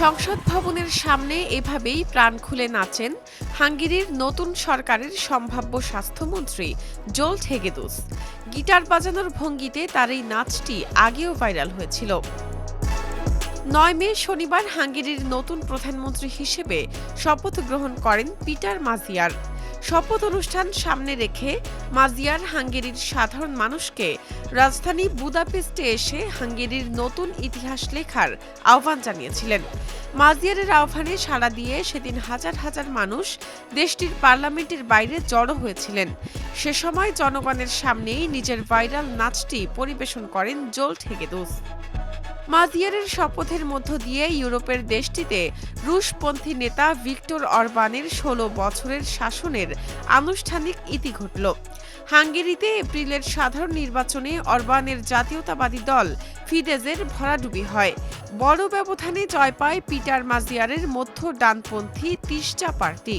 সংসদ ভবনের সামনে এভাবেই প্রাণ খুলে নাচেন হাঙ্গেরির নতুন সরকারের সম্ভাব্য স্বাস্থ্যমন্ত্রী জোল্ট হেগেদুস। গিটার বাজানোর ভঙ্গিতে তার এই নাচটি আগেও ভাইরাল হয়েছিল। ৯ মে শনিবার হাঙ্গেরির নতুন প্রধানমন্ত্রী হিসেবে শপথ গ্রহণ করেন পিটার মাজিয়ার। শপথ অনুষ্ঠান সামনে রেখে মাজিয়ার হাঙ্গেরির সাধারণ মানুষকে রাজধানী বুদাপেস্টে এসে হাঙ্গেরির নতুন ইতিহাস লেখার আহ্বান জানিয়েছিলেন। মাজিয়ারের আহ্বানে সাড়া দিয়ে সেদিন হাজার হাজার মানুষ দেশটির পার্লামেন্টের বাইরে জড়ো হয়েছিলেন। সে সময় জনগণের সামনেই নিজের ভাইরাল নাচটি পরিবেশন করেন জোল্ট হেগেদুস। মাজিয়ারের শপথের মধ্য দিয়ে ইউরোপের দেশটিতে রুশপন্থী নেতা ভিক্টর অরবানের ১৬ বছরের শাসনের আনুষ্ঠানিক ইতি ঘটল। হাঙ্গেরিতে এপ্রিলের সাধারণ নির্বাচনে অরবানের জাতীয়তাবাদী দল ফিদেজের ভরাডুবি হয়। বড় ব্যবধানে জয় পায় পিটার মাজিয়ারের মধ্য ডানপন্থী তিসচা পার্টি।